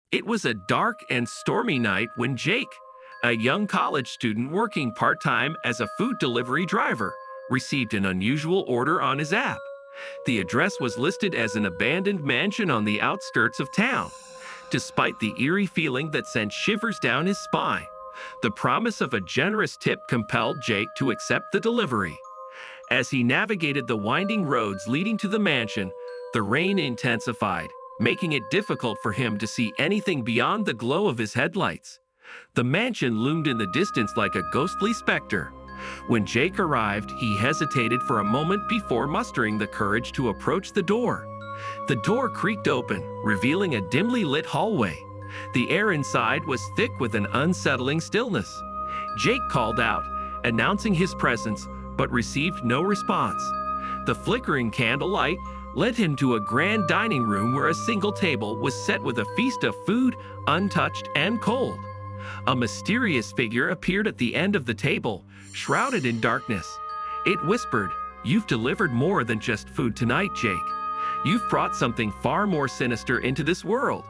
It was a dark and stormy night when Jake, a young college student working part-time as a food delivery driver, received an unusual order on his app. The address was listed as an abandoned mansion on the outskirts of town. Despite the eerie feeling that sent shivers down his spine, the promise of a generous tip compelled Jake to accept the delivery. As he navigated the winding roads leading to the mansion, the rain intensified, making it difficult for him to see anything beyond the glow of his headlights. The mansion loomed in the distance like a ghostly specter. When Jake arrived, he hesitated for a moment before mustering the courage to approach the door. The door creaked open, revealing a dimly lit hallway. The air inside was thick with an unsettling stillness. Jake called out, announcing his presence, but received no response. The flickering candlelight led him to a grand dining room where a single table was set with a feast of food, untouched and cold. A mysterious figure appeared at the end of the table, shrouded in darkness. It whispered, "You've delivered more than just food tonight, Jake. You've brought something far more sinister into this world."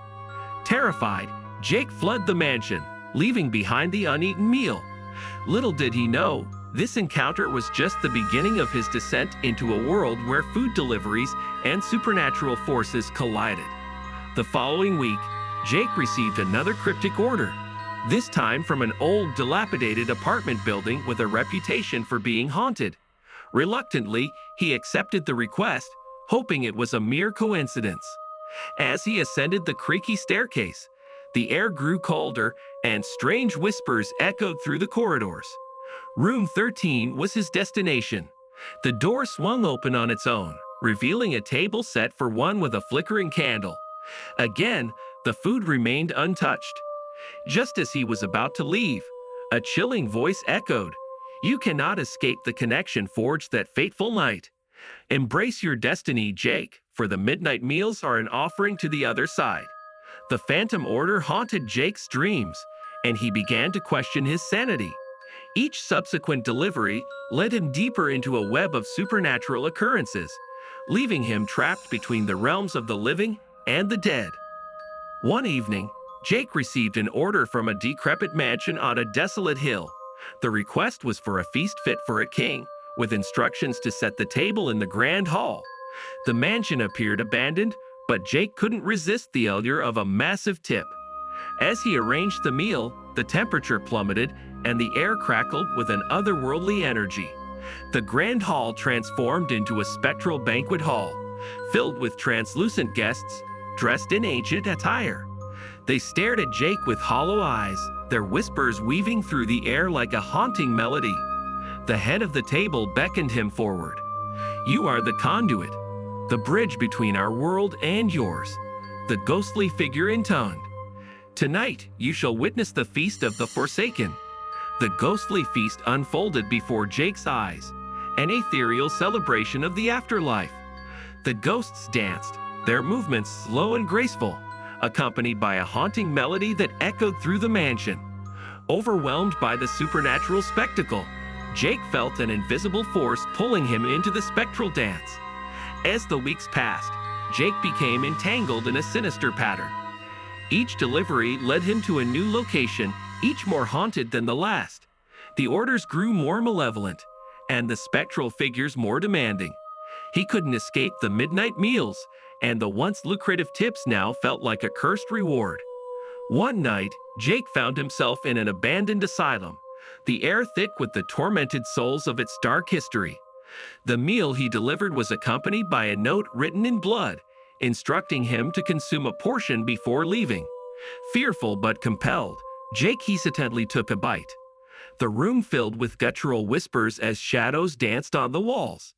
Terrified, Jake fled the mansion, leaving behind the uneaten meal. Little did he know, this encounter was just the beginning of his descent into a world where food deliveries and supernatural forces collided. The following week, Jake received another cryptic order, this time from an old, dilapidated apartment building with a reputation for being haunted. Reluctantly, he accepted the request, hoping it was a mere coincidence. As he ascended the creaky staircase, the air grew colder and strange whispers echoed through the corridors. Room 13 was his destination. The door swung open on its own, revealing a table set for one with a flickering candle. Again, the food remained untouched. Just as he was about to leave, a chilling voice echoed, "You cannot escape the connection forged that fateful night. Embrace your destiny, Jake, for the midnight meals are an offering to the other side." The phantom order haunted Jake's dreams, and he began to question his sanity. Each subsequent delivery led him deeper into a web of supernatural occurrences, leaving him trapped between the realms of the living and the dead. One evening, Jake received an order from a decrepit mansion on a desolate hill. The request was for a feast fit for a king, with instructions to set the table in the grand hall. The mansion appeared abandoned, but Jake couldn't resist the allure of a massive tip. As he arranged the meal, the temperature plummeted and the air crackled with an otherworldly energy. The grand hall transformed into a spectral banquet hall, filled with translucent guests dressed in ancient attire. They stared at Jake with hollow eyes, their whispers weaving through the air like a haunting melody. The head of the table beckoned him forward. "You are the conduit, the bridge between our world and yours," the ghostly figure intoned. "Tonight, you shall witness the feast of the Forsaken." The ghostly feast unfolded before Jake's eyes, an ethereal celebration of the afterlife. The ghosts danced, their movements slow and graceful, accompanied by a haunting melody that echoed through the mansion. Overwhelmed by the supernatural spectacle, Jake felt an invisible force pulling him into the spectral dance. As the weeks passed, Jake became entangled in a sinister pattern. Each delivery led him to a new location, each more haunted than the last. The orders grew more malevolent, and the spectral figures more demanding. He couldn't escape the midnight meals, and the once lucrative tips now felt like a cursed reward. One night, Jake found himself in an abandoned asylum, the air thick with the tormented souls of its dark history. The meal he delivered was accompanied by a note written in blood, instructing him to consume a portion before leaving. Fearful but compelled, Jake hesitantly took a bite. The room filled with guttural whispers as shadows danced on the walls.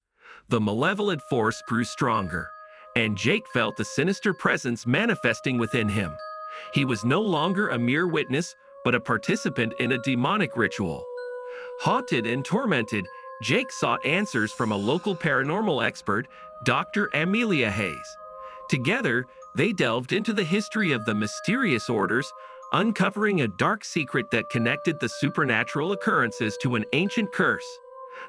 The malevolent force grew stronger, and Jake felt the sinister presence manifesting within him. He was no longer a mere witness, but a participant in a demonic ritual. Haunted and tormented, Jake sought answers from a local paranormal expert, Dr. Amelia Hayes. Together, they delved into the history of the mysterious orders, uncovering a dark secret that connected the supernatural occurrences to an ancient curse.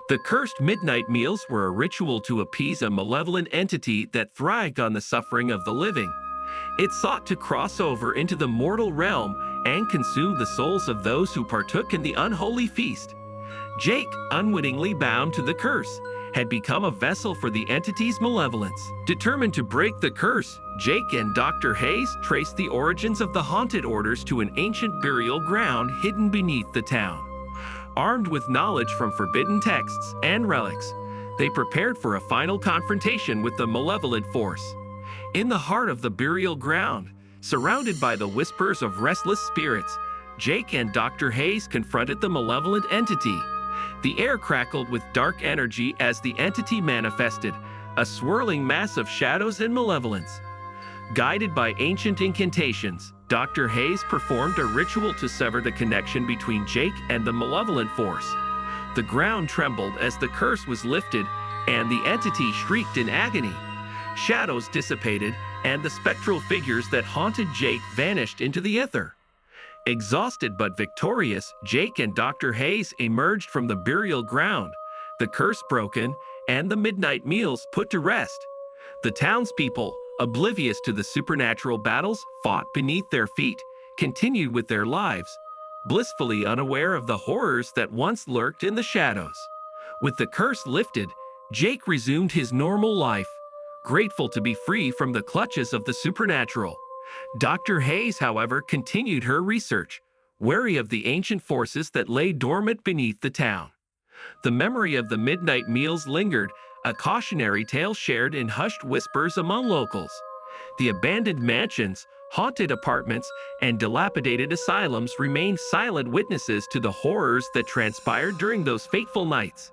The cursed midnight meals were a ritual to appease a malevolent entity that thrived on the suffering of the living. It sought to cross over into the mortal realm and consume the souls of those who partook in the unholy feast. Jake, unwittingly bound to the curse, had become a vessel for the entity's malevolence. Determined to break the curse, Jake and Dr. Hayes traced the origins of the haunted orders to an ancient burial ground hidden beneath the town. Armed with knowledge from forbidden texts and relics, they prepared for a final confrontation with the malevolent force. In the heart of the burial ground, surrounded by the whispers of restless spirits, Jake and Dr. Hayes confronted the malevolent entity. The air crackled with dark energy as the entity manifested, a swirling mass of shadows and malevolence. Guided by ancient incantations, Dr. Hayes performed a ritual to sever the connection between Jake and the malevolent force. The ground trembled as the curse was lifted, and the entity shrieked in agony. Shadows dissipated, and the spectral figures that haunted Jake vanished into the ether. Exhausted but victorious, Jake and Dr. Hayes emerged from the burial ground, the curse broken, and the midnight meals put to rest. The townspeople, oblivious to the supernatural battles fought beneath their feet, continued with their lives, blissfully unaware of the horrors that once lurked in the shadows. With the curse lifted, Jake resumed his normal life, grateful to be free from the clutches of the supernatural. Dr. Hayes, however, continued her research, wary of the ancient forces that lay dormant beneath the town. The memory of the midnight meals lingered, a cautionary tale shared in hushed whispers among locals. The abandoned mansions, haunted apartments, and dilapidated asylums remained silent witnesses to the horrors that transpired during those fateful nights.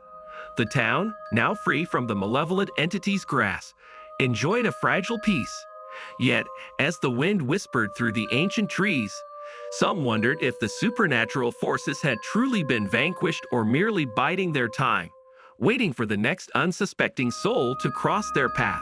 The town, now free from the malevolent entity's grasp, enjoyed a fragile peace. Yet, as the wind whispered through the ancient trees, some wondered if the supernatural forces had truly been vanquished or merely biding their time, waiting for the next unsuspecting soul to cross their path.